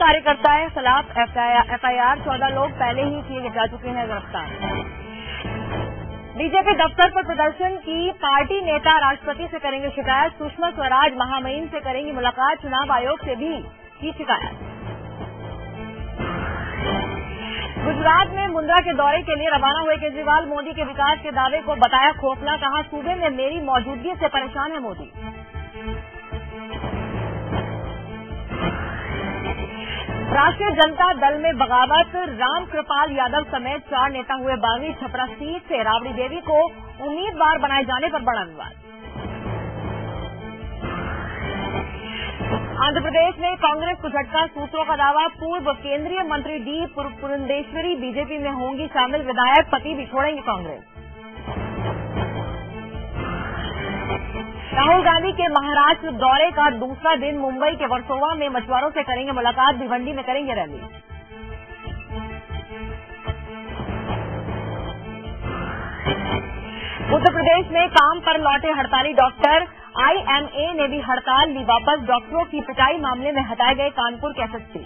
कार्यकर्ता के खिलाफ एफआईआर 14 लोग पहले ही किए जा चुके हैं गिरफ्तार। बीजेपी दफ्तर पर प्रदर्शन की पार्टी नेता राष्ट्रपति से करेंगे शिकायत। सुषमा स्वराज महामहिम से करेंगी मुलाकात। चुनाव आयोग से भी की शिकायत। गुजरात में मुंद्रा के दौरे के लिए रवाना हुए केजरीवाल मोदी के विकास के दावे को बताया खोखला। कहा सूबे में मेरी मौजूदगी से परेशान है मोदी। राष्ट्रीय जनता दल में बगावत। राम कृपाल यादव समेत 4 नेता हुए बागी। छपरा सीट से राबड़ी देवी को उम्मीदवार बनाए जाने पर बड़ा विवाद। आंध्र प्रदेश में कांग्रेस को झटका। सूत्रों का दावा पूर्व केंद्रीय मंत्री डी पुरंदेश्वरी बीजेपी में होंगी शामिल। विधायक पति भी छोड़ेंगे कांग्रेस। राहुल गांधी के महाराष्ट्र दौरे का दूसरा दिन। मुंबई के वर्सोवा में मछुआरों से करेंगे मुलाकात। भिवंडी में करेंगे रैली। उत्तर प्रदेश में काम पर लौटे हड़ताली डॉक्टर। आईएमए ने भी हड़ताल ली वापस। डॉक्टरों की पिटाई मामले में हटाए गए कानपुर के एसएसपी।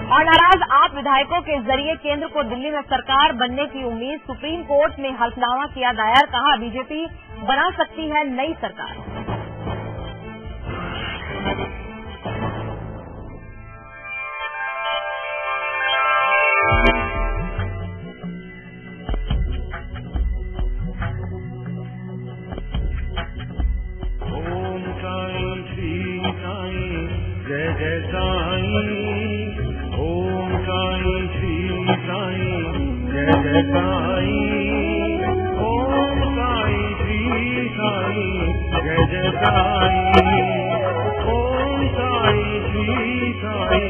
और नाराज आप विधायकों के जरिए केंद्र को दिल्ली में सरकार बनने की उम्मीद। सुप्रीम कोर्ट में हलफनामा किया दायर। कहा बीजेपी बना सकती है नई सरकार। ओम साईं श्री साईं जय जय साईं। ओम साईं श्री साईं जय जय साईं। ओम साईं श्री साईं जय जय साईं। ओम साईं श्री साईं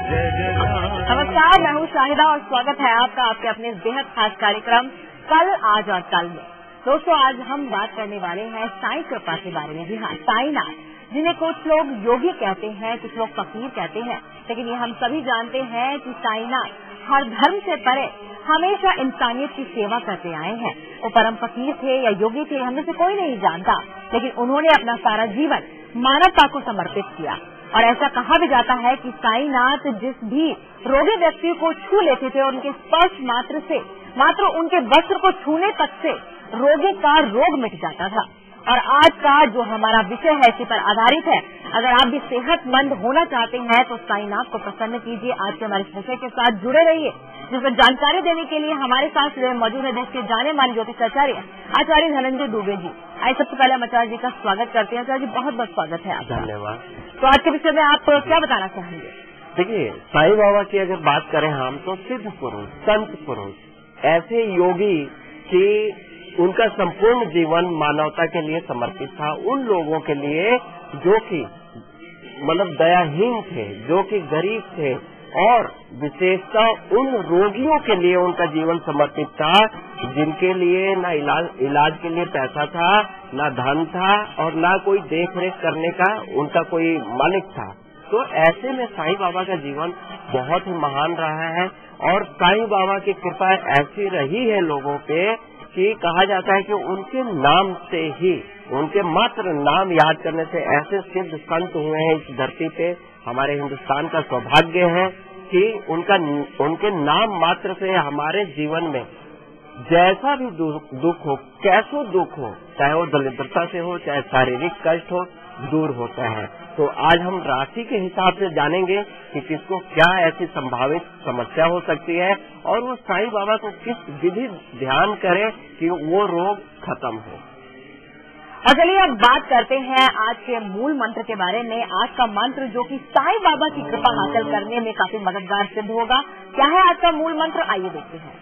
जय जय साईं। नमस्कार, मैं हूँ शाहिदा और स्वागत है आपका आपके अपने बेहद खास कार्यक्रम कल आज और कल में। दोस्तों, आज हम बात करने वाले हैं साईं कृपा के बारे में। जी हाँ, साईनाथ, जिन्हें कुछ लोग योगी कहते हैं, कुछ लोग फकीर कहते हैं, लेकिन ये हम सभी जानते हैं कि साईनाथ हर धर्म से परे हमेशा इंसानियत की सेवा करते आए हैं। वो परम फकीर थे या योगी थे, हमें से कोई नहीं जानता, लेकिन उन्होंने अपना सारा जीवन मानवता को समर्पित किया। और ऐसा कहा भी जाता है कि साईनाथ जिस भी रोगी व्यक्ति को छू लेते थे और उनके स्पर्श मात्र उनके वस्त्र को छूने तक से रोगी का रोग मिट जाता था। और आज का जो हमारा विषय है इसी पर आधारित है। अगर आप भी सेहतमंद होना चाहते हैं तो साईनाथ को प्रसन्न कीजिए। आज के हमारे विषय के साथ जुड़े रहिए, जिसमें जानकारी देने के लिए हमारे साथ मौजूद है देश के जाने माने ज्योतिषाचार्य आचार्य धनंजय दुबे जी। आइए सबसे पहले हम आचार्य जी का स्वागत करते हैं। आचार्य जी, बहुत बहुत स्वागत है आपका। धन्यवाद। तो आज के विषय में आप क्या बताना चाहेंगे? देखिए, साईं बाबा की अगर बात करें हम तो सिद्ध पुरुष, संत पुरुष, ऐसे योगी कि उनका संपूर्ण जीवन मानवता के लिए समर्पित था। उन लोगों के लिए जो कि मतलब दयाहीन थे, जो कि गरीब थे, और विशेषता उन रोगियों के लिए उनका जीवन समर्पित था जिनके लिए ना इलाज के लिए पैसा था, ना धन था, और ना कोई देख रेख करने का उनका कोई मालिक था। तो ऐसे में साईं बाबा का जीवन बहुत ही महान रहा है। और साईं बाबा की कृपा ऐसी रही है लोगों पे कि कहा जाता है कि उनके नाम से ही, उनके मात्र नाम याद करने से ऐसे सिद्ध संत हुए हैं इस धरती पे। हमारे हिंदुस्तान का सौभाग्य है कि उनके नाम मात्र से हमारे जीवन में जैसा भी दुख हो, कैसो दुख हो, चाहे वो दरिद्रता से हो, चाहे शारीरिक कष्ट हो, दूर होता है। तो आज हम राशि के हिसाब से जानेंगे कि किसको क्या ऐसी संभावित समस्या हो सकती है और वो साईं बाबा को किस विधि ध्यान करे कि वो रोग खत्म हो। और चलिए अब बात करते हैं आज के मूल मंत्र के बारे में। आज का मंत्र जो कि साईं बाबा की कृपा हासिल करने में काफी मददगार सिद्ध होगा। क्या है आज का मूल मंत्र, आइए देखते हैं।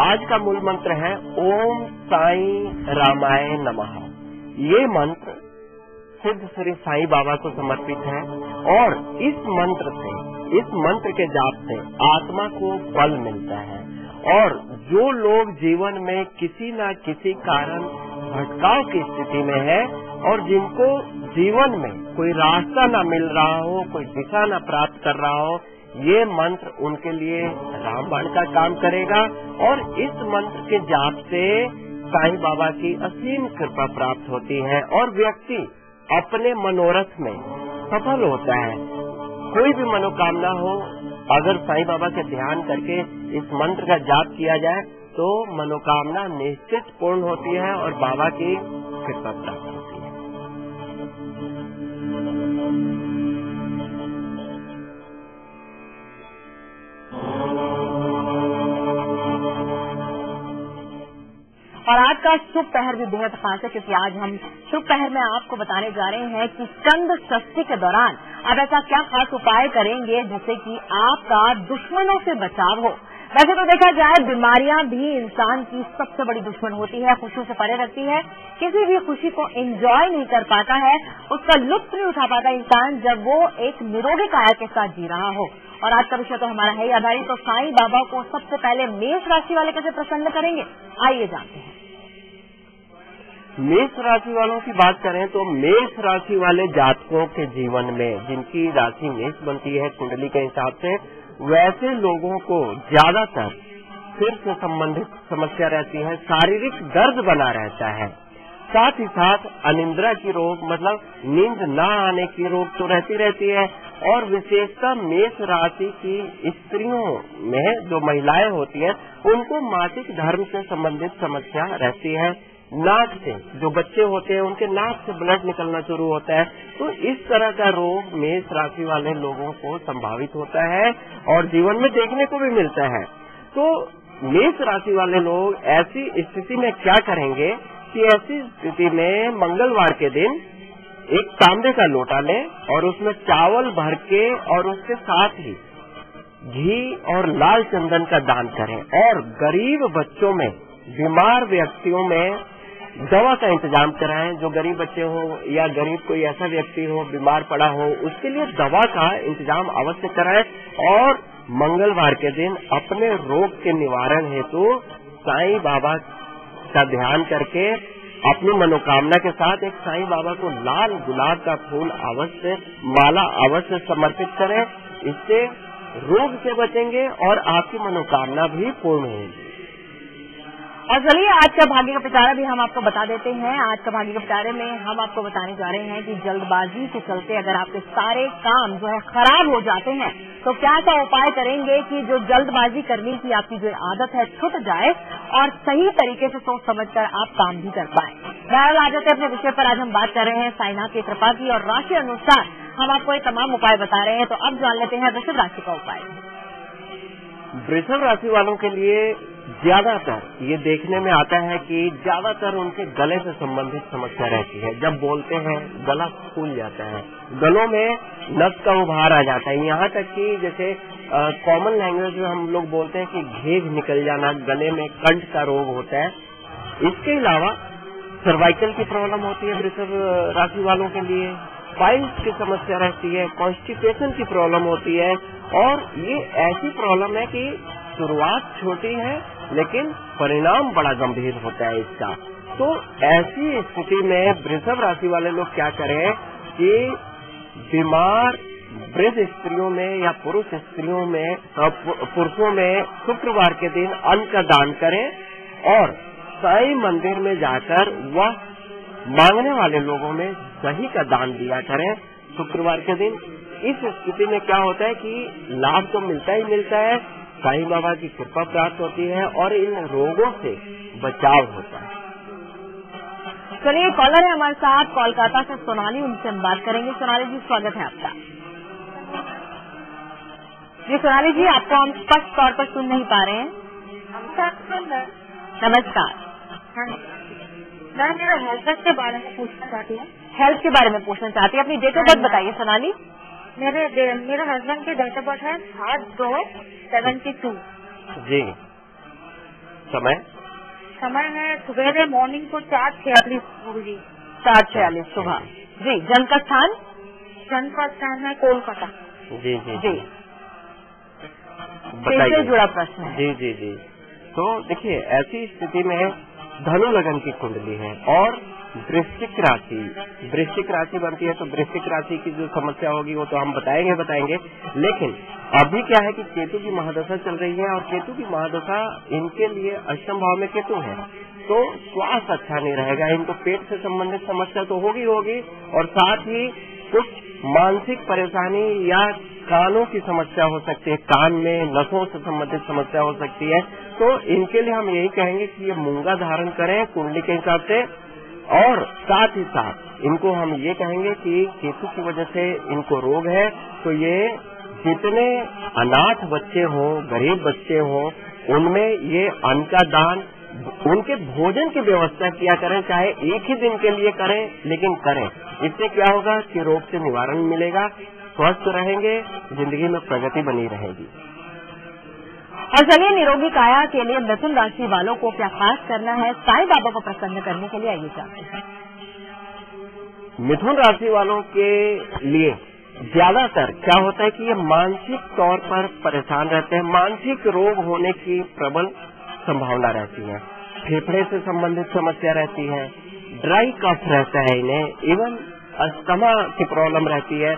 आज का मूल मंत्र है ओम साईं रामाय नमः। ये मंत्र सिद्ध श्री साईं बाबा को समर्पित है और इस मंत्र के जाप से आत्मा को बल मिलता है। और जो लोग जीवन में किसी न किसी कारण भटकाव की स्थिति में है और जिनको जीवन में कोई रास्ता न मिल रहा हो, कोई दिशा न प्राप्त कर रहा हो, ये मंत्र उनके लिए रामबाण का काम करेगा और इस मंत्र के जाप से साईं बाबा की असीम कृपा प्राप्त होती है और व्यक्ति अपने मनोरथ में सफल होता है। कोई भी मनोकामना हो, अगर साईं बाबा के ध्यान करके इस मंत्र का जाप किया जाए तो मनोकामना निश्चित पूर्ण होती है और बाबा की कृपा प्राप्त होती है। और आज का शुभ पहर भी बेहद खास है क्योंकि आज हम शुभ पहर में आपको बताने जा रहे हैं कि स्कंद षष्ठी के दौरान आप ऐसा क्या खास उपाय करेंगे जिससे कि आपका दुश्मनों से बचाव हो। वैसे तो देखा जाए बीमारियां भी इंसान की सबसे बड़ी दुश्मन होती है, खुशियों से परे रखती है। किसी भी खुशी को एंजॉय नहीं कर पाता है, उसका लुत्फ नहीं उठा पाता इंसान जब वो एक निरोगी काया के साथ जी रहा हो। और आज का विषय तो हमारा है ही आधारित। तो साईं बाबा को सबसे पहले मेष राशि वाले कैसे प्रसन्न करेंगे, आइए जानते हैं। मेष राशि वालों की बात करें तो मेष राशि वाले जातकों के जीवन में जिनकी राशि मेष बनती है कुंडली के हिसाब से, वैसे लोगों को ज्यादातर सिर से संबंधित समस्या रहती है, शारीरिक दर्द बना रहता है, साथ ही साथ अनिद्रा की रोग मतलब नींद न आने की रोग तो रहती है। और विशेषतः मेष राशि की स्त्रियों में जो महिलाएं होती हैं उनको मासिक धर्म से संबंधित समस्या रहती है। नाक से जो बच्चे होते हैं उनके नाक से ब्लड निकलना शुरू होता है, तो इस तरह का रोग मेष राशि वाले लोगों को संभावित होता है और जीवन में देखने को भी मिलता है। तो मेष राशि वाले लोग ऐसी स्थिति में क्या करेंगे कि ऐसी स्थिति में मंगलवार के दिन एक तांबे का लोटा लें और उसमें चावल भर के और उसके साथ ही घी और लाल चंदन का दान करें और गरीब बच्चों में, बीमार व्यक्तियों में दवा का इंतजाम कराएं। जो गरीब बच्चे हो या गरीब कोई ऐसा व्यक्ति हो बीमार पड़ा हो, उसके लिए दवा का इंतजाम अवश्य कराएं और मंगलवार के दिन अपने रोग के निवारण हेतु साईं बाबा का ध्यान करके अपनी मनोकामना के साथ एक साईं बाबा को लाल गुलाब का फूल अवश्य, माला अवश्य समर्पित करें। इससे रोग से बचेंगे और आपकी मनोकामना भी पूर्ण होगी। और चलिए आज का भाग्य का पिटारा भी हम आपको बता देते हैं। आज का भाग्य का पिटारे में हम आपको बताने जा रहे हैं कि जल्दबाजी के चलते अगर आपके सारे काम जो है खराब हो जाते हैं तो क्या सा उपाय करेंगे कि जो जल्दबाजी करने की आपकी जो आदत है छूट जाए और सही तरीके से सोच समझकर आप काम भी कर पाए। बहरहाल आ जाते अपने विषय पर। आज हम बात कर रहे हैं साईनाथ की कृपा की और राशि अनुसार हम आपको ये तमाम उपाय बता रहे हैं। तो अब जान लेते हैं वृषभ राशि का उपाय। वृषभ राशि वालों के लिए ज्यादातर ये देखने में आता है कि ज्यादातर उनके गले से संबंधित समस्या रहती है। जब बोलते हैं गला फूल जाता है, गलों में नस का उभार आ जाता है, यहाँ तक कि जैसे कॉमन लैंग्वेज में हम लोग बोलते हैं कि घेघ निकल जाना, गले में कंठ का रोग होता है। इसके अलावा सर्वाइकल की प्रॉब्लम होती है वृषभ राशि वालों के लिए, पाइल्स की समस्या रहती है, कॉन्स्टिपेशन की प्रॉब्लम होती है। और ये ऐसी प्रॉब्लम है कि शुरुआत छोटी है लेकिन परिणाम बड़ा गंभीर होता है इसका। तो ऐसी स्थिति में वृषभ राशि वाले लोग क्या करें कि बीमार वृद्ध स्त्रियों में या पुरुष स्त्रियों में, पुरुषों में शुक्रवार के दिन अन्न का दान करें और साईं मंदिर में जाकर वह मांगने वाले लोगों में दही का दान दिया करें शुक्रवार के दिन। इस स्थिति में क्या होता है कि लाभ तो मिलता ही मिलता है, साईं बाबा की कृपा प्राप्त होती है और इन रोगों से बचाव होता है। चलिए कॉलर है हमारे साथ कोलकाता से सोनाली, उनसे हम बात करेंगे। सोनाली जी स्वागत है आपका। जी सोनाली जी, आपको हम स्पष्ट तौर पर सुन नहीं पा रहे हैं। नमस्कार। मैं मेरा हेल्थ के बारे में पूछना चाहती हूँ। हेल्थ के बारे में पूछना चाहती है, अपनी डेट ऑफ बर्थ बताइए सोनाली। मेरा हस्बैंड की डेट ऑफ बर्थ है 7/2/72। जी। समय है सुबह मॉर्निंग को 4:46 जी। 4:46 सुबह। जी। जन्म का स्थान है कोलकाता। जी जी जी। बताइए, जुड़ा प्रश्न है। जी जी जी। तो देखिए ऐसी स्थिति में धनु लगन की कुंडली है और वृश्चिक राशि बनती है, तो वृश्चिक राशि की जो समस्या होगी वो तो हम बताएंगे। लेकिन अभी क्या है कि केतु की महादशा चल रही है, और केतु की महादशा इनके लिए अष्टम भाव में केतु है, तो स्वास्थ्य अच्छा नहीं रहेगा। इनको पेट से संबंधित समस्या तो होगी, और साथ ही कुछ मानसिक परेशानी या कानों की समस्या हो सकती है, कान में नसों से संबंधित समस्या हो सकती है। तो इनके लिए हम यही कहेंगे कि ये मूंगा धारण करें कुंडली के हिसाब से, और साथ ही साथ इनको हम ये कहेंगे कि केतु की वजह से इनको रोग है, तो ये जितने अनाथ बच्चे हों, गरीब बच्चे हों, उनमें ये अन्न का दान, उनके भोजन की व्यवस्था किया करें, चाहे एक ही दिन के लिए करें, लेकिन करें। इससे क्या होगा कि रोग से निवारण मिलेगा, स्वस्थ रहेंगे, जिंदगी में प्रगति बनी रहेगी। और चलिए, निरोगी काया के लिए मिथुन राशि वालों को क्या खास करना है, साईं बाबा को प्रसन्न करने के लिए आइए जानते हैं। मिथुन राशि वालों के लिए ज्यादातर क्या होता है कि ये मानसिक तौर पर परेशान रहते हैं, मानसिक रोग होने की प्रबल संभावना रहती है, फेफड़े से संबंधित समस्या रहती है, ड्राई कफ रहता है इन्हें, इवन अस्थमा की प्रॉब्लम रहती है,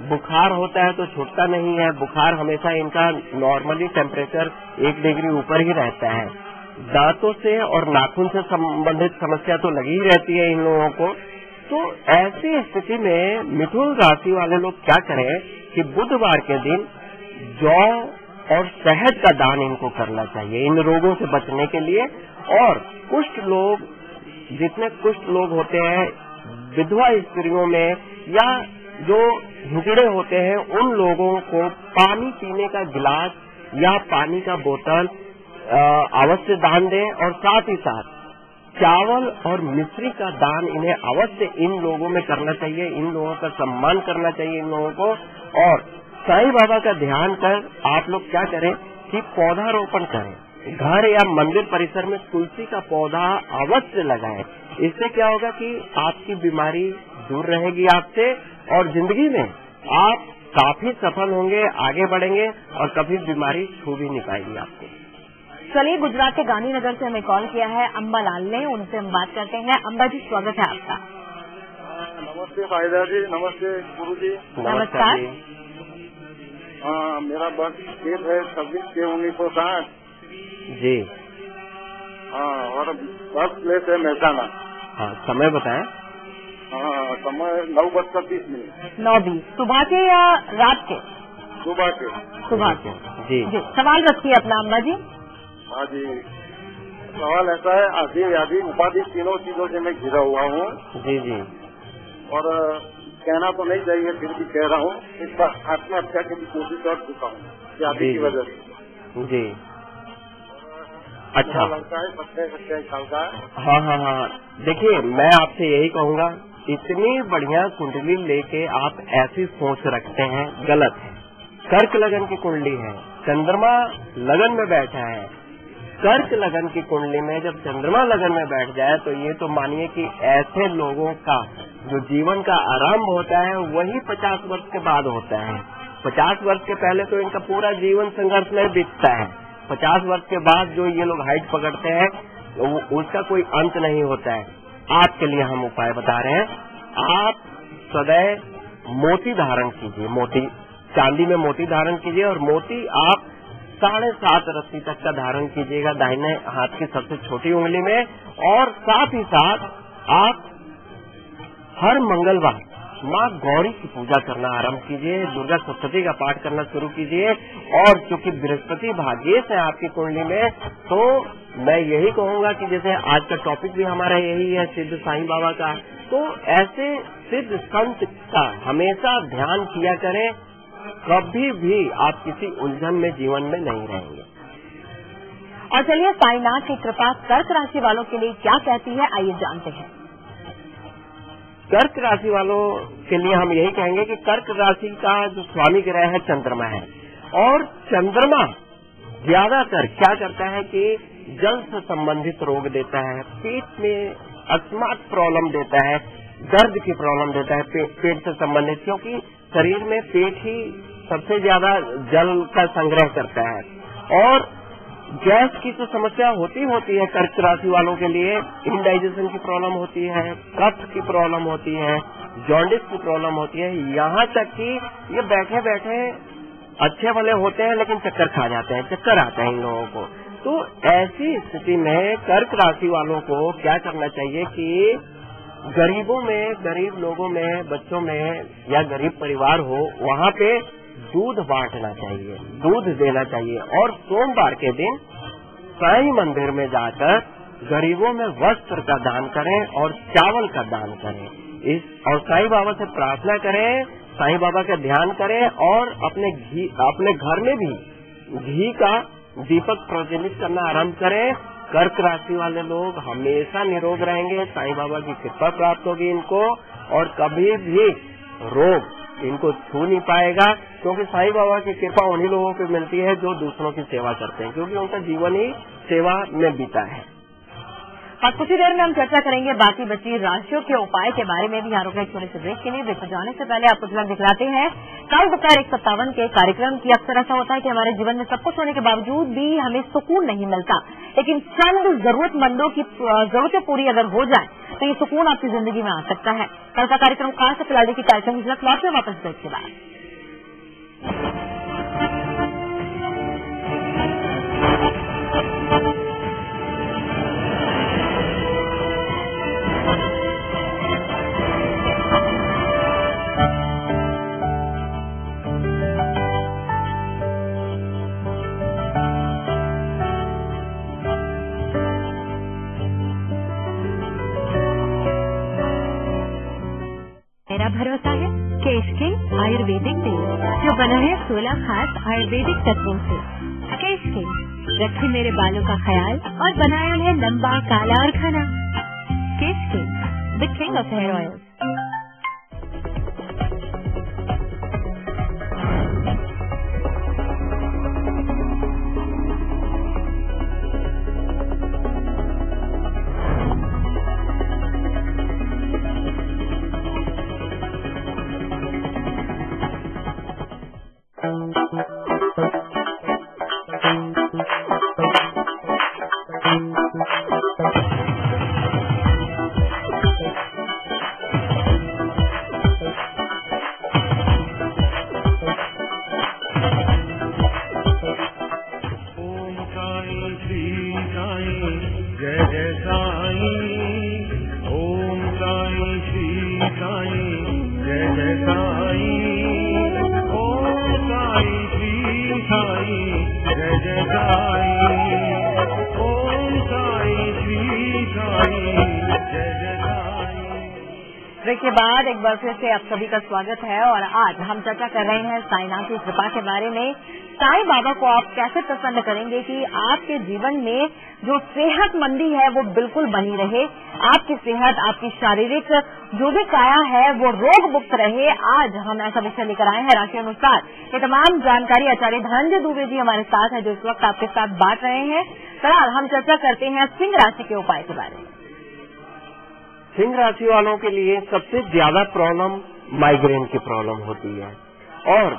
बुखार होता है तो छूटता नहीं है, बुखार हमेशा इनका नॉर्मली टेम्परेचर 1 डिग्री ऊपर ही रहता है, दांतों से और नाखून से संबंधित समस्या तो लगी ही रहती है इन लोगों को। तो ऐसी स्थिति में मिथुन राशि वाले लोग क्या करें कि बुधवार के दिन जौ और शहद का दान इनको करना चाहिए इन रोगों से बचने के लिए। और कुष्ठ लोग, जितने कुष्ठ लोग होते हैं, विधवा स्त्रियों में या जो हिजड़े होते हैं, उन लोगों को पानी पीने का गिलास या पानी का बोतल अवश्य दान दें, और साथ ही साथ चावल और मिश्री का दान इन्हें अवश्य इन लोगों में करना चाहिए, इन लोगों का सम्मान करना चाहिए इन लोगों को। और साईं बाबा का ध्यान कर आप लोग क्या करें कि पौधारोपण करें, घर या मंदिर परिसर में तुलसी का पौधा अवश्य लगाएं। इससे क्या होगा कि आपकी बीमारी दूर रहेगी आपसे, और जिंदगी में आप काफी सफल होंगे, आगे बढ़ेंगे, और कभी बीमारी छू भी नहीं पाएगी आपको। चलिए, गुजरात के गांधीनगर से हमें कॉल किया है अम्बालाल ने, उनसे हम बात करते हैं। अम्बा जी, स्वागत है आपका। नमस्ते फायदा जी, नमस्ते गुरु जी। नमस्कार। हाँ, मेरा बर्थ डेट है 26/6/1960 जी। हाँ, और बर्थ प्लेस है महसाना। हाँ, समय बताएं। हाँ, समय 9:30 9:20 सुबह के या रात के? सुबह के। सुबह के। जी। सवाल रखिए अपना अम्बा जी। हाँ जी, सवाल ऐसा है, आदि व्याधि उपाधि तीनों चीजों से मैं घिरा हुआ हूँ। जी जी। और कहना तो नहीं चाहिए, फिर भी कह रहा हूँ, इस पर आत्महत्या की भी कोशिश कर चुका हूँ व्याधि की वजह से। जी। अच्छा, लड़का है 27 साल का है। हाँ। देखिए, मैं आपसे यही कहूँगा, इतनी बढ़िया कुंडली लेके आप ऐसी सोच रखते हैं, गलत है। कर्क लगन की कुंडली है, चंद्रमा लगन में बैठा है। कर्क लगन की कुंडली में जब चंद्रमा लगन में बैठ जाए तो ये तो मानिए कि ऐसे लोगों का जो जीवन का आरंभ होता है वही 50 वर्ष के बाद होता है। 50 वर्ष के पहले तो इनका पूरा जीवन संघर्ष में बीतता है। 50 वर्ष के बाद जो ये लोग हाइट पकड़ते हैं उसका कोई अंत नहीं होता है। आपके लिए हम उपाय बता रहे हैं, आप सदैव मोती धारण कीजिए, मोती, चांदी में मोती धारण कीजिए, और मोती आप 7.5 रत्ती तक का धारण कीजिएगा दाहिने हाथ की सबसे छोटी उंगली में। और साथ ही साथ आप हर मंगलवार माँ गौरी की पूजा करना आरंभ कीजिए, दुर्गा सप्तशती का पाठ करना शुरू कीजिए। और क्योंकि बृहस्पति भाग्येश है आपकी कुंडली में, तो मैं यही कहूँगा कि जैसे आज का टॉपिक भी हमारा यही है, सिद्ध साईं बाबा का, तो ऐसे सिद्ध संत का हमेशा ध्यान किया करें, कभी भी आप किसी उलझन में जीवन में नहीं रहेंगे। और चलिए, साईनाथ की कृपा कर्क राशि वालों के लिए क्या कहती है, आइए जानते हैं। कर्क राशि वालों के लिए हम यही कहेंगे कि कर्क राशि का जो स्वामी ग्रह है चंद्रमा है, और चंद्रमा ज्यादातर क्या करता है कि जल से संबंधित रोग देता है, पेट में अकस्मात प्रॉब्लम देता है, दर्द की प्रॉब्लम देता है पेट से संबंधित, क्योंकि शरीर में पेट ही सबसे ज्यादा जल का संग्रह करता है। और गैस की तो समस्या होती है कर्क राशि वालों के लिए। इंडाइजेशन की प्रॉब्लम होती है, कफ की प्रॉब्लम होती है, जॉन्डिस की प्रॉब्लम होती है, यहाँ तक कि ये बैठे बैठे अच्छे वाले होते हैं लेकिन चक्कर खा जाते हैं, चक्कर आता है इन लोगों को। तो ऐसी स्थिति में कर्क राशि वालों को क्या करना चाहिए कि गरीबों में, गरीब लोगों में, बच्चों में या गरीब परिवार हो वहाँ पे दूध बांटना चाहिए, दूध देना चाहिए। और सोमवार के दिन साईं मंदिर में जाकर गरीबों में वस्त्र का दान करें और चावल का दान करें। और साईं बाबा से प्रार्थना करें, साईं बाबा का ध्यान करें और अपने घर में भी घी का दीपक प्रज्वलित करना आरंभ करें। कर्क राशि वाले लोग हमेशा निरोग रहेंगे, साईं बाबा की कृपा प्राप्त होगी इनको और कभी भी रोग इनको छू नहीं पाएगा, क्योंकि साईं बाबा की कृपा उन्हीं लोगों को मिलती है जो दूसरों की सेवा करते हैं, क्योंकि उनका जीवन ही सेवा में बीता है। और कुछ ही देर में हम चर्चा करेंगे बाकी बची राशियों के उपाय के बारे में भी। यहाँ रुके एक छोटे से ब्रेक के लिए। ब्रेक जाने से पहले आपको झलक दिखलाते हैं कल दोपहर 1:57 के कार्यक्रम की। अक्सर ऐसा होता है कि हमारे जीवन में सब कुछ होने के बावजूद भी हमें सुकून नहीं मिलता, लेकिन चंद जरूरतमंदों की जरूरतें पूरी अगर हो जाए तो ये सुकून आपकी जिंदगी में आ सकता है। कल का कार्यक्रम खास है। फिलहाल की कार्यक्रम की झलक लौट में वापस ब्रेक के बाद। मेरा भरोसा है केश किंग आयुर्वेदिक तेल, जो बना है 16 खास आयुर्वेदिक तत्वों से। केश किंग रखे मेरे बालों का ख्याल और बनाया है लंबा, काला और घना। Kesh King, the king of hair oil. Break के बाद एक बार फिर से आप सभी का स्वागत है। और आज हम चर्चा कर रहे हैं साईनाथ की कृपा के बारे में। साईं बाबा को आप कैसे प्रसन्न करेंगे कि आपके जीवन में जो सेहतमंदी है वो बिल्कुल बनी रहे, आपकी सेहत, आपकी शारीरिक जो भी काया है वो रोग मुक्त रहे। आज हम ऐसा विषय लेकर आए हैं राशि अनुसार। ये तमाम जानकारी आचार्य धनंजय दुबे जी हमारे साथ है, जो इस वक्त आपके साथ बांट रहे हैं। फिलहाल हम चर्चा करते हैं सिंह राशि के उपाय के बारे में। सिंह राशि वालों के लिए सबसे ज्यादा प्रॉब्लम माइग्रेन की प्रॉब्लम होती है और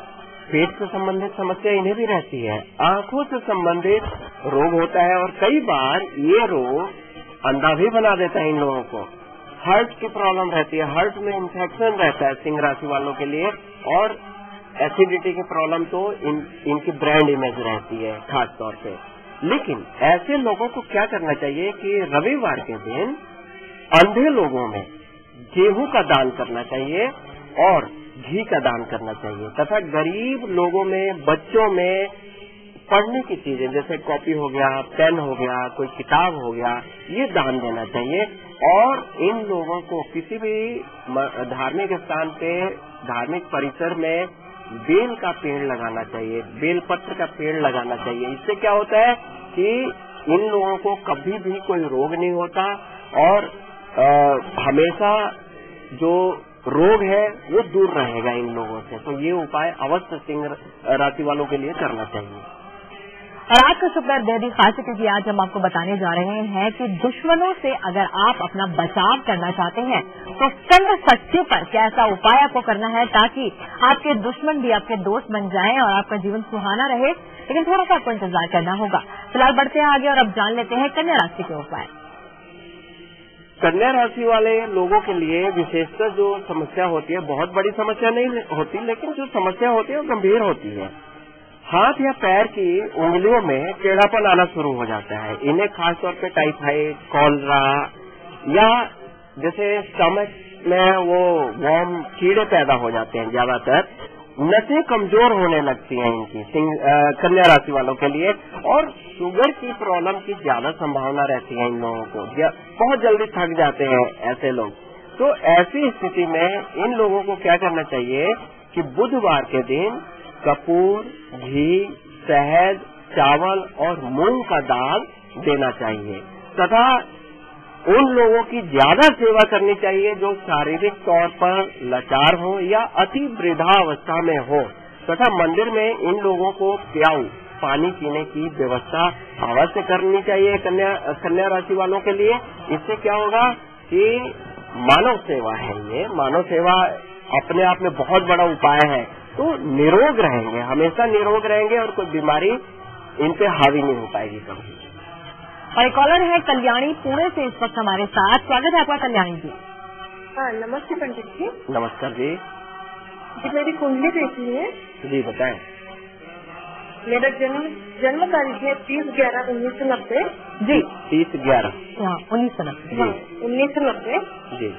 पेट से संबंधित समस्या इन्हें भी रहती है। आंखों से संबंधित रोग होता है और कई बार ये रोग अंधा भी बना देता है इन लोगों को। हार्ट की प्रॉब्लम रहती है, हार्ट में इन्फेक्शन रहता है सिंह राशि वालों के लिए। और एसिडिटी की प्रॉब्लम तो इनकी ब्रांड इमेज रहती है खास तौर पे। लेकिन ऐसे लोगों को क्या करना चाहिए कि रविवार के दिन अंधे लोगों में गेहूं का दान करना चाहिए और घी का दान करना चाहिए, तथा गरीब लोगों में, बच्चों में पढ़ने की चीजें जैसे कॉपी हो गया, पेन हो गया, कोई किताब हो गया, ये दान देना चाहिए। और इन लोगों को किसी भी धार्मिक स्थान पे, धार्मिक परिसर में बेल का पेड़ लगाना चाहिए, बेल पत्र का पेड़ लगाना चाहिए। इससे क्या होता है कि इन लोगों को कभी भी कोई रोग नहीं होता और हमेशा जो रोग है वो दूर रहेगा इन लोगों से। तो ये उपाय अवश्य सिंह राशि वालों के लिए करना चाहिए। और आज का शुक्र बेहद खास है, क्योंकि आज हम आपको बताने जा रहे हैं कि दुश्मनों से अगर आप अपना बचाव करना चाहते हैं तो स्कंद षष्ठी पर क्या ऐसा उपाय आपको करना है ताकि आपके दुश्मन भी आपके दोस्त बन जाएं और आपका जीवन सुहाना रहे। लेकिन थोड़ा सा आपको इंतजार करना होगा। फिलहाल बढ़ते हैं आगे और अब जान लेते हैं कन्या राशि के उपाय। कन्या राशि वाले लोगों के लिए विशेषकर जो समस्या होती है, बहुत बड़ी समस्या नहीं होती, लेकिन जो समस्या होती है वो गंभीर होती है। हाथ या पैर की उंगलियों में टेढ़ापन आना शुरू हो जाता है। इन्हें खासतौर पे टाइफाइड, कॉलरा या जैसे स्टमक में वो वर्म कीड़े पैदा हो जाते हैं। ज्यादातर नसें कमजोर होने लगती हैं इनकी कन्या राशि वालों के लिए, और शुगर की प्रॉब्लम की ज्यादा संभावना रहती है इन लोगों को। बहुत जल्दी थक जाते हैं ऐसे लोग। तो ऐसी स्थिति में इन लोगों को क्या करना चाहिए कि बुधवार के दिन कपूर, घी, शहद, चावल और मूंग का दाल देना चाहिए तथा उन लोगों की ज्यादा सेवा करनी चाहिए जो शारीरिक तौर पर लाचार हो या अति वृद्धावस्था में हो, तथा मंदिर में इन लोगों को प्याऊ पानी पीने की व्यवस्था अवश्य करनी चाहिए कन्या राशि वालों के लिए। इससे क्या होगा कि मानव सेवा है, ये मानव सेवा अपने आप में बहुत बड़ा उपाय है। तो निरोग रहेंगे, हमेशा निरोग रहेंगे और कोई बीमारी इन पे हावी नहीं हो पाएगी कभी। और एक कॉलर है कल्याणी पुणे से इस वक्त हमारे साथ। स्वागत है आपका कल्याणी जी। हाँ, नमस्ते पंडित जी। नमस्कार जी। जी मेरी कुंडली देखनी है। जी बताएं। मेरा जन्म तारीख है 30/11/1990। जी 30/11 1990 हाँ, 1990। जी।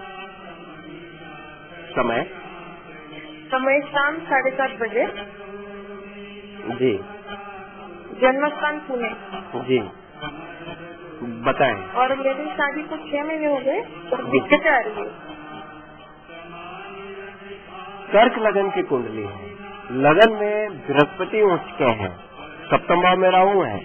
समय शाम 7:30 बजे। जी। जन्म स्थान पुणे। जी बताएं। और मेरी शादी को 6 महीने हो गए और दिक्कतें आ रही है। कर्क लगन की कुंडली है। लगन में बृहस्पति उच्च के हैं, सप्तम भाव में राहु है,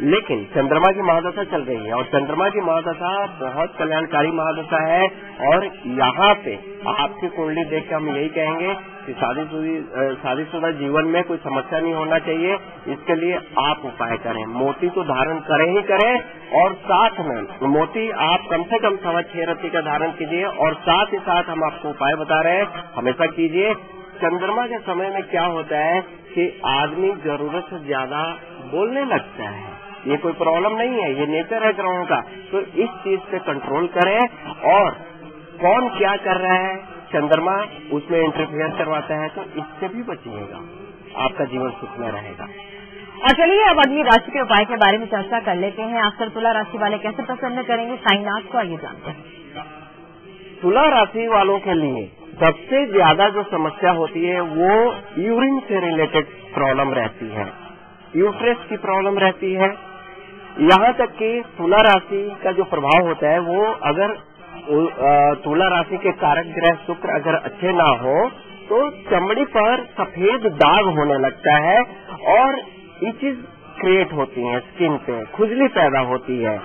लेकिन चंद्रमा की महादशा चल रही है और चंद्रमा की महादशा बहुत कल्याणकारी महादशा है। और यहाँ पे आपकी कुंडली देख के हम यही कहेंगे कि शादीशुदा जीवन में कोई समस्या नहीं होना चाहिए। इसके लिए आप उपाय करें, मोती तो धारण करें ही करें, और साथ में मोती आप कम से कम 6.25 रत्ती का धारण कीजिए। और साथ ही साथ हम आपको उपाय बता रहे हैं, हमेशा कीजिए। चंद्रमा के समय में क्या होता है कि आदमी जरूरत से ज्यादा बोलने लगता है। ये कोई प्रॉब्लम नहीं है, ये नेचर है ग्रहों का। तो इस चीज पे कंट्रोल करें, और कौन क्या कर रहा है चंद्रमा उसमें इंटरफेयर करवाता है, तो इससे भी बचिएगा, आपका जीवन सुखमय रहेगा। और चलिए अब अगली राशि के उपाय के बारे में चर्चा कर लेते हैं। आखिर तुला राशि वाले कैसे प्रसन्न करेंगे साईनाथ को, आइए जानते हैं। तुला राशि वालों के लिए सबसे ज्यादा जो समस्या होती है वो यूरिन से रिलेटेड प्रॉब्लम रहती है, यूट्रस की प्रॉब्लम रहती है। यहाँ तक कि तुला राशि का जो प्रभाव होता है वो अगर तुला राशि के कारक ग्रह शुक्र अगर अच्छे ना हो तो चमड़ी पर सफेद दाग होने लगता है और इचेस क्रिएट होती हैं, स्किन पे खुजली पैदा होती है,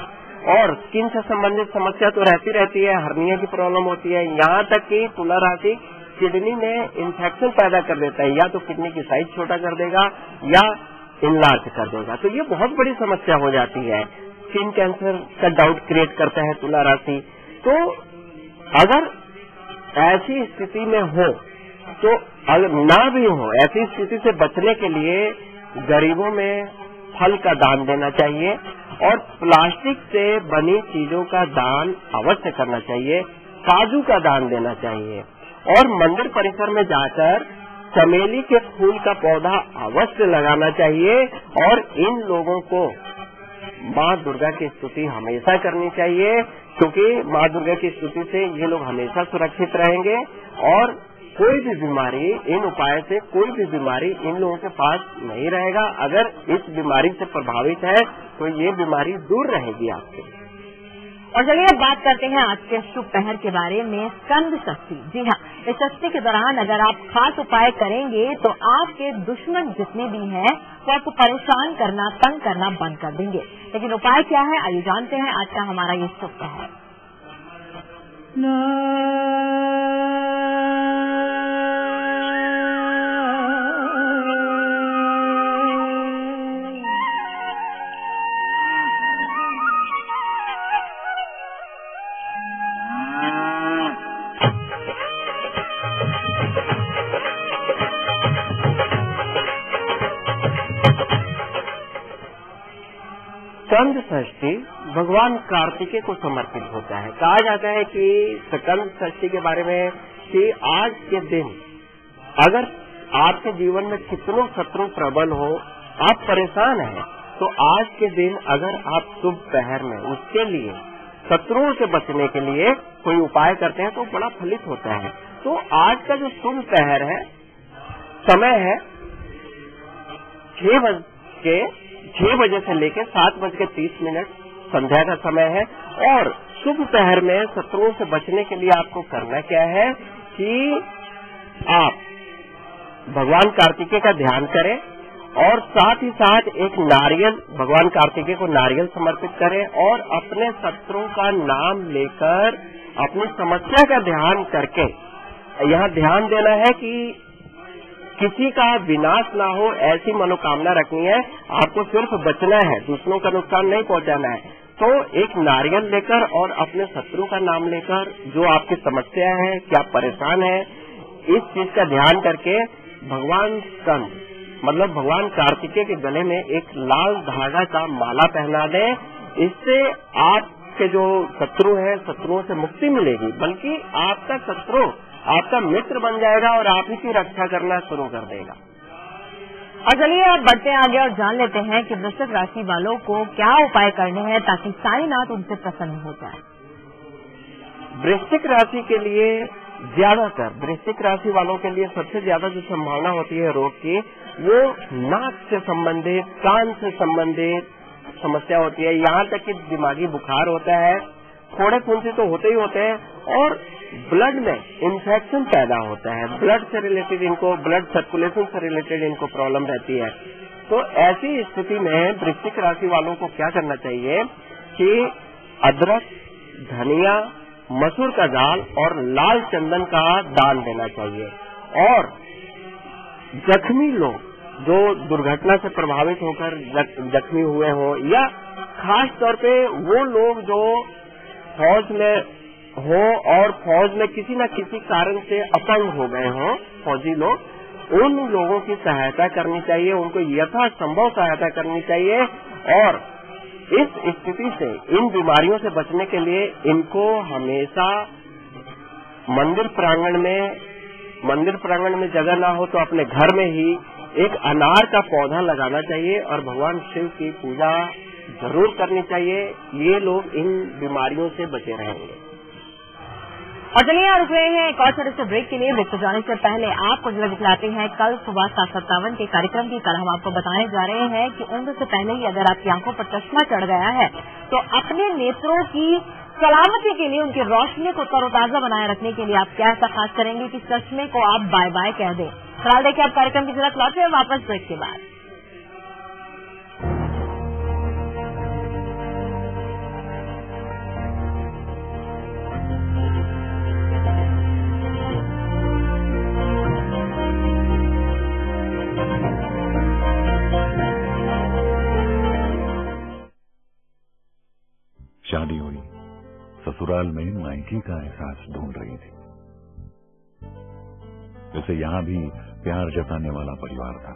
और स्किन से संबंधित समस्या तो रहती है, हर्निया की प्रॉब्लम होती है। यहाँ तक कि तुला राशि किडनी में इन्फेक्शन पैदा कर देता है, या तो किडनी की साइज छोटा कर देगा या इनलार्ज कर देगा, तो ये बहुत बड़ी समस्या हो जाती है। स्किन कैंसर का डाउट क्रिएट करता है तुला राशि। तो अगर ऐसी स्थिति में हो, तो अगर ना भी हो, ऐसी स्थिति से बचने के लिए गरीबों में फल का दान देना चाहिए और प्लास्टिक से बनी चीजों का दान अवश्य करना चाहिए, काजू का दान देना चाहिए, और मंदिर परिसर में जाकर चमेली के फूल का पौधा अवश्य लगाना चाहिए। और इन लोगों को माँ दुर्गा की स्तुति हमेशा करनी चाहिए, क्योंकि माँ दुर्गा की स्तुति से ये लोग हमेशा सुरक्षित रहेंगे और कोई भी बीमारी, इन उपाय से कोई भी बीमारी इन लोगों के पास नहीं रहेगा। अगर इस बीमारी से प्रभावित है तो ये बीमारी दूर रहेगी आपसे। और चलिए अब बात करते हैं आज के शुभ पहर के बारे में, स्कंद षष्ठी। जी हाँ, इस षष्ठी के दौरान अगर आप खास उपाय करेंगे तो आपके दुश्मन जितने भी हैं वो आपको परेशान करना, तंग करना बंद कर देंगे। लेकिन उपाय क्या है, आइए जानते हैं आज का हमारा ये शुभ पहर। स्कंद षष्ठी भगवान कार्तिकेय को समर्पित होता है। कहा जाता है कि स्कंद षष्ठी के बारे में कि आज के दिन अगर आपके जीवन में कितनों शत्रु प्रबल हो, आप परेशान हैं, तो आज के दिन अगर आप शुभ पहर में उसके लिए शत्रुओं से बचने के लिए कोई उपाय करते हैं तो बड़ा फलित होता है। तो आज का जो शुभ पहर है, समय है 6 बजे से लेकर 7:30 संध्या का समय है। और शुभ पहर में शत्रुओं से बचने के लिए आपको करना क्या है कि आप भगवान कार्तिकेय का ध्यान करें और साथ ही साथ एक नारियल, भगवान कार्तिकेय को नारियल समर्पित करें और अपने शत्रुओं का नाम लेकर अपनी समस्या का ध्यान करके, यहाँ ध्यान देना है कि किसी का विनाश ना हो, ऐसी मनोकामना रखनी है। आपको सिर्फ बचना है, दूसरों का नुकसान नहीं पहुंचाना है। तो एक नारियल लेकर और अपने शत्रु का नाम लेकर, जो आपकी समस्या है, क्या परेशान है, इस चीज का ध्यान करके भगवान स्कंद मतलब भगवान कार्तिकेय के गले में एक लाल धागा का माला पहना दें। इससे आपके जो शत्रु हैं, शत्रुओं से मुक्ति मिलेगी, बल्कि आपका शत्रु आपका मित्र बन जाएगा और आप ही की रक्षा करना शुरू कर देगा। और चलिए अब बढ़ते आगे और जान लेते हैं कि वृश्चिक राशि वालों को क्या उपाय करने हैं ताकि साईनाथ उनसे प्रसन्न हो जाए। वृश्चिक राशि के लिए ज्यादातर वृश्चिक राशि वालों के लिए सबसे ज्यादा जो संभावना होती है रोग की, वो नाक से संबंधित, कान से संबंधित समस्या होती है। यहाँ तक कि दिमागी बुखार होता है, फोड़े फुंसी तो होते ही होते हैं और ब्लड में इन्फेक्शन पैदा होता है। ब्लड से रिलेटेड इनको, ब्लड सर्कुलेशन से रिलेटेड इनको प्रॉब्लम रहती है। तो ऐसी स्थिति में वृश्चिक राशि वालों को क्या करना चाहिए कि अदरक, धनिया, मसूर का दाल और लाल चंदन का दान देना चाहिए। और जख्मी लोग जो दुर्घटना से प्रभावित होकर जख्मी हुए हों, या खास तौर पे वो लोग जो फौज में हो और फौज में किसी न किसी कारण से अपंग हो गए हों, फौजी लोग, उन लोगों की सहायता करनी चाहिए, उनको यथासंभव सहायता करनी चाहिए। और इस स्थिति से, इन बीमारियों से बचने के लिए इनको हमेशा मंदिर प्रांगण में जगह ना हो तो अपने घर में ही एक अनार का पौधा लगाना चाहिए और भगवान शिव की पूजा जरूर करनी चाहिए। ये लोग इन बीमारियों से बचे रहेंगे। और चलिए रुक रहे हैं एक और छोटे से ब्रेक के लिए। ब्रेक पर जाने से पहले आपको नजर दिखलाते हैं कल सुबह 7:57 के कार्यक्रम की। कल हम आपको बताने जा रहे हैं कि उम्र से पहले ही अगर आपकी आंखों पर चश्मा चढ़ गया है तो अपने नेत्रों की सलामती के लिए, उनकी रोशनी को तरोताजा बनाए रखने के लिए आप क्या ऐसा खास करेंगे कि चश्मे को आप बाय बाय कह दें। फिलहाल देखिए आप कार्यक्रम की तरफ लौटे वापस ब्रेक के बाद। शादी हुई, ससुराल में मायके का एहसास ढूंढ रही थी। वैसे यहां भी प्यार जताने वाला परिवार था,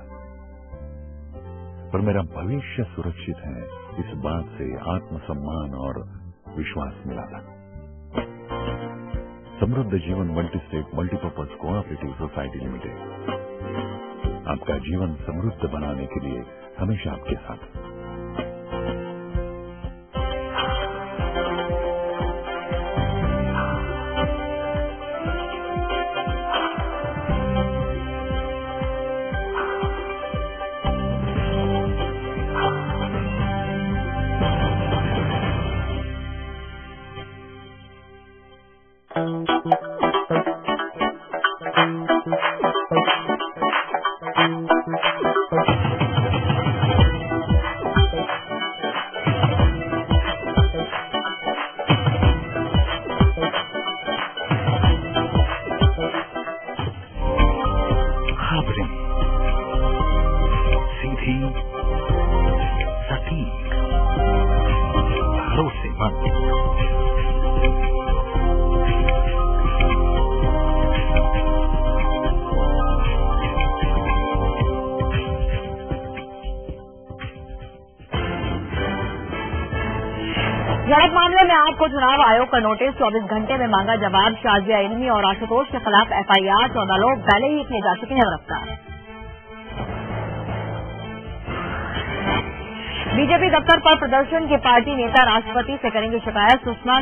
पर मेरा भविष्य सुरक्षित है, इस बात से आत्मसम्मान और विश्वास मिला था। समृद्ध जीवन multi-state multipurpose cooperative society limited आपका जीवन समृद्ध बनाने के लिए हमेशा आपके साथ। को चुनाव आयोग का नोटिस, 24 घंटे में मांगा जवाब। शाजिया इल्मी और आशुतोष के खिलाफ FIR, 14 लोग पहले ही किए जा चुके हैं गिरफ्तार। बीजेपी दफ्तर पर प्रदर्शन के पार्टी नेता राष्ट्रपति से करेंगे शिकायत। सुषमा